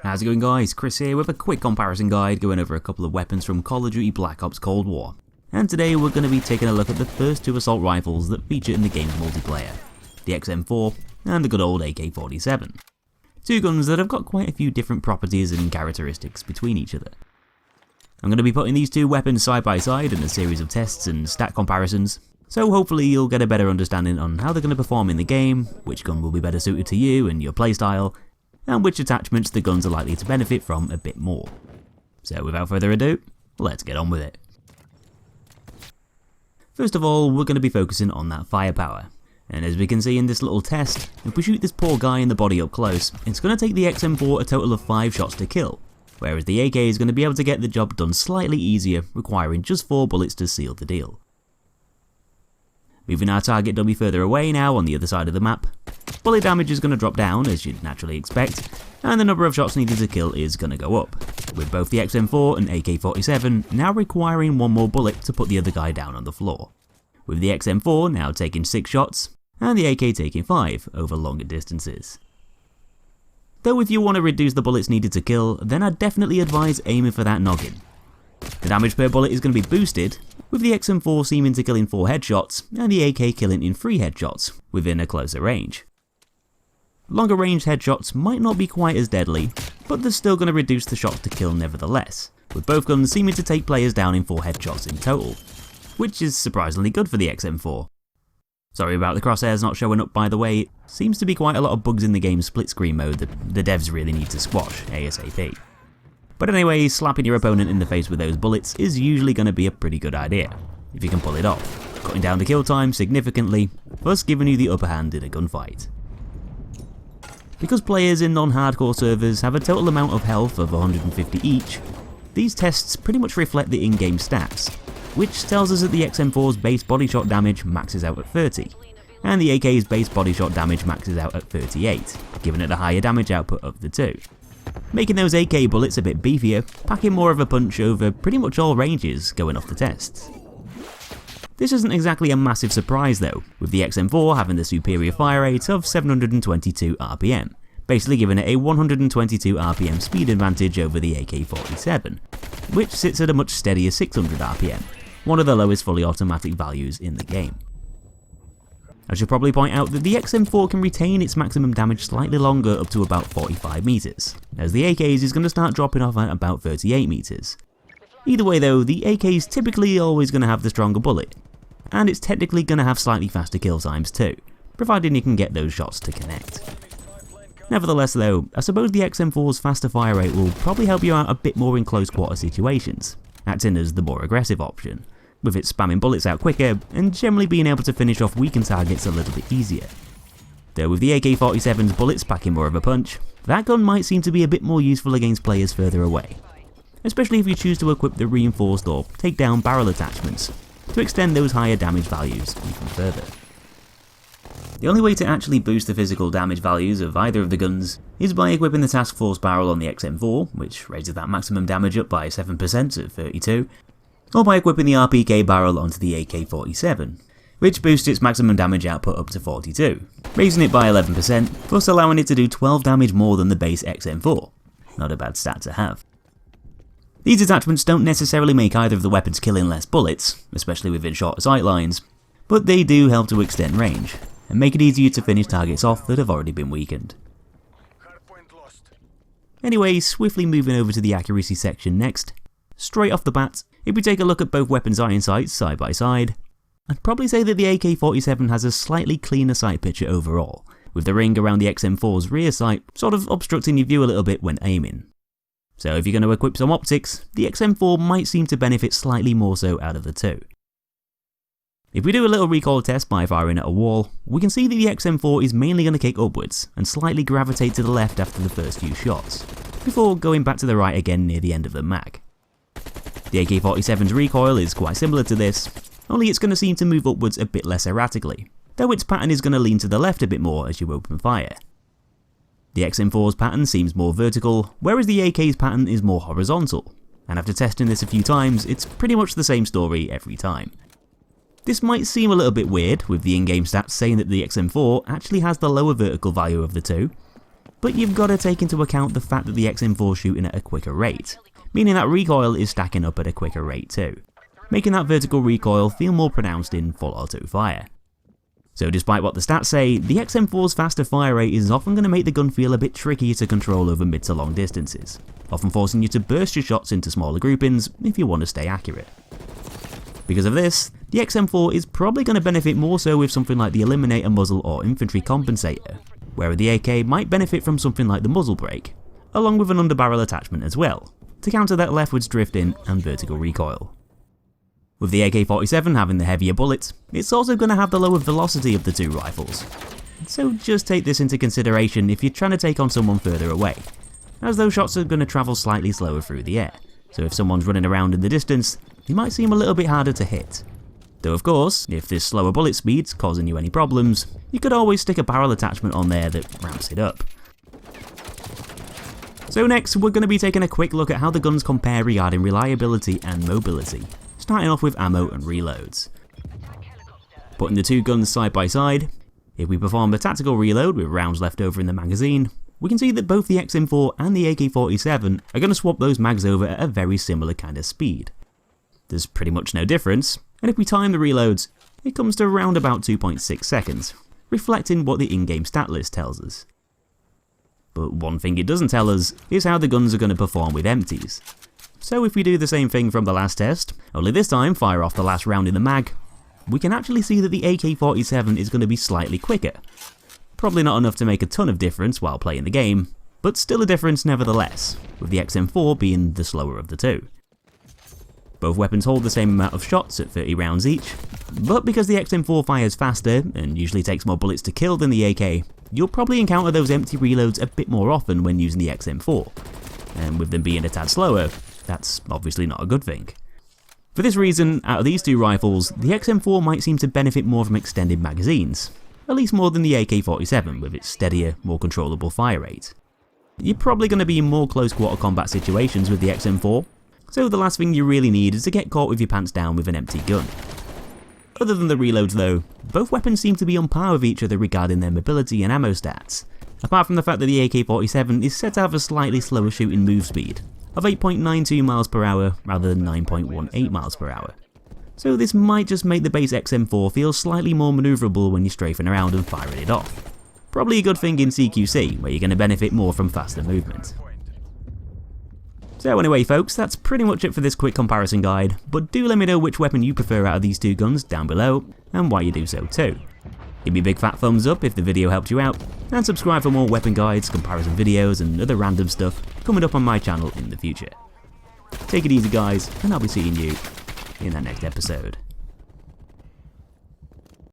How's it going, guys? Kris here with a quick comparison guide going over a couple of weapons from Call of Duty Black Ops Cold War. And today we're going to be taking a look at the first two assault rifles that feature in the game's multiplayer, the XM4 and the good old AK-47. Two guns that have got quite a few different properties and characteristics between each other. I'm going to be putting these two weapons side by side in a series of tests and stat comparisons, so hopefully you'll get a better understanding on how they're going to perform in the game, which gun will be better suited to you and your playstyle, and which attachments the guns are likely to benefit from a bit more. So without further ado, let's get on with it. First of all, we're going to be focusing on that firepower. And as we can see in this little test, if we shoot this poor guy in the body up close, it's going to take the XM4 a total of 5 shots to kill, whereas the AK is going to be able to get the job done slightly easier, requiring just 4 bullets to seal the deal. Moving our target dummy further away now on the other side of the map, bullet damage is going to drop down as you'd naturally expect, and the number of shots needed to kill is going to go up, with both the XM4 and AK-47 now requiring 1 more bullet to put the other guy down on the floor, with the XM4 now taking 6 shots, and the AK taking 5 over longer distances. Though if you want to reduce the bullets needed to kill, then I'd definitely advise aiming for that noggin. The damage per bullet is going to be boosted, with the XM4 seeming to kill in 4 headshots, and the AK killing in 3 headshots, within a closer range. Longer range headshots might not be quite as deadly, but they're still going to reduce the shots to kill nevertheless, with both guns seeming to take players down in 4 headshots in total, which is surprisingly good for the XM4. Sorry about the crosshairs not showing up, by the way. It seems to be quite a lot of bugs in the game's split screen mode that the devs really need to squash ASAP. But anyway, slapping your opponent in the face with those bullets is usually going to be a pretty good idea, if you can pull it off, cutting down the kill time significantly, thus giving you the upper hand in a gunfight. Because players in non-hardcore servers have a total amount of health of 150 each, these tests pretty much reflect the in-game stats, which tells us that the XM4's base body shot damage maxes out at 30, and the AK's base body shot damage maxes out at 38, giving it the higher damage output of the two, making those AK bullets a bit beefier, packing more of a punch over pretty much all ranges going off the tests. This isn't exactly a massive surprise though, with the XM4 having the superior fire rate of 722 RPM, basically giving it a 122 RPM speed advantage over the AK-47, which sits at a much steadier 600 RPM, one of the lowest fully automatic values in the game. I should probably point out that the XM4 can retain its maximum damage slightly longer up to about 45 meters, as the AK's is going to start dropping off at about 38 meters. Either way though, the AK is typically always going to have the stronger bullet, and it's technically going to have slightly faster kill times too, providing you can get those shots to connect. Nevertheless though, I suppose the XM4's faster fire rate will probably help you out a bit more in close quarter situations, acting as the more aggressive option, with it spamming bullets out quicker and generally being able to finish off weakened targets a little bit easier. Though with the AK-47's bullets packing more of a punch, that gun might seem to be a bit more useful against players further away, especially if you choose to equip the reinforced or takedown barrel attachments to extend those higher damage values even further. The only way to actually boost the physical damage values of either of the guns is by equipping the Task Force barrel on the XM4, which raises that maximum damage up by 7% to 32, or by equipping the RPK barrel onto the AK-47, which boosts its maximum damage output up to 42, raising it by 11%, thus allowing it to do 12 damage more than the base XM4. Not a bad stat to have. These attachments don't necessarily make either of the weapons kill in less bullets, especially within shorter sight lines, but they do help to extend range, and make it easier to finish targets off that have already been weakened. Anyway, swiftly moving over to the accuracy section next. Straight off the bat, if we take a look at both weapons' iron sights side by side, I'd probably say that the AK-47 has a slightly cleaner sight picture overall, with the ring around the XM4's rear sight sort of obstructing your view a little bit when aiming. So if you're going to equip some optics, the XM4 might seem to benefit slightly more so out of the two. If we do a little recoil test by firing at a wall, we can see that the XM4 is mainly going to kick upwards and slightly gravitate to the left after the first few shots, before going back to the right again near the end of the mag. The AK-47's recoil is quite similar to this, only it's going to seem to move upwards a bit less erratically, though its pattern is going to lean to the left a bit more as you open fire. The XM4's pattern seems more vertical, whereas the AK's pattern is more horizontal, and after testing this a few times, it's pretty much the same story every time. This might seem a little bit weird, with the in-game stats saying that the XM4 actually has the lower vertical value of the two, but you've got to take into account the fact that the XM4 is shooting at a quicker rate, meaning that recoil is stacking up at a quicker rate too, making that vertical recoil feel more pronounced in full auto fire. So despite what the stats say, the XM4's faster fire rate is often going to make the gun feel a bit trickier to control over mid to long distances, often forcing you to burst your shots into smaller groupings if you want to stay accurate. Because of this, the XM4 is probably going to benefit more so with something like the Eliminator muzzle or infantry compensator, whereas the AK might benefit from something like the muzzle brake, along with an underbarrel attachment as well, to counter that leftwards drifting and vertical recoil. With the AK-47 having the heavier bullets, it's also going to have the lower velocity of the two rifles. So just take this into consideration if you're trying to take on someone further away, as those shots are going to travel slightly slower through the air, so if someone's running around in the distance, they might seem a little bit harder to hit. Though of course, if this slower bullet speed's causing you any problems, you could always stick a barrel attachment on there that ramps it up. So next, we're going to be taking a quick look at how the guns compare regarding reliability and mobility, starting off with ammo and reloads. Putting the two guns side by side, if we perform a tactical reload with rounds left over in the magazine, we can see that both the XM4 and the AK-47 are going to swap those mags over at a very similar kind of speed. There's pretty much no difference, and if we time the reloads, it comes to around about 2.6 seconds, reflecting what the in-game stat list tells us. But one thing it doesn't tell us is how the guns are going to perform with empties. So if we do the same thing from the last test, only this time fire off the last round in the mag, we can actually see that the AK-47 is going to be slightly quicker. Probably not enough to make a ton of difference while playing the game, but still a difference nevertheless, with the XM4 being the slower of the two. Both weapons hold the same amount of shots at 30 rounds each, but because the XM4 fires faster and usually takes more bullets to kill than the AK, you'll probably encounter those empty reloads a bit more often when using the XM4, and with them being a tad slower, that's obviously not a good thing. For this reason, out of these two rifles, the XM4 might seem to benefit more from extended magazines, at least more than the AK-47 with its steadier, more controllable fire rate. You're probably going to be in more close quarter combat situations with the XM4, so the last thing you really need is to get caught with your pants down with an empty gun. Other than the reloads though, both weapons seem to be on par with each other regarding their mobility and ammo stats, apart from the fact that the AK-47 is set to have a slightly slower shooting move speed, of 8.92 miles per hour rather than 9.18 miles per hour. So this might just make the base XM4 feel slightly more manoeuvrable when you're strafing around and firing it off. Probably a good thing in CQC, where you're going to benefit more from faster movement. So anyway folks, that's pretty much it for this quick comparison guide, but do let me know which weapon you prefer out of these two guns down below, and why you do so too. Give me a big fat thumbs up if the video helped you out, and subscribe for more weapon guides, comparison videos and other random stuff coming up on my channel in the future. Take it easy guys, and I'll be seeing you in that next episode.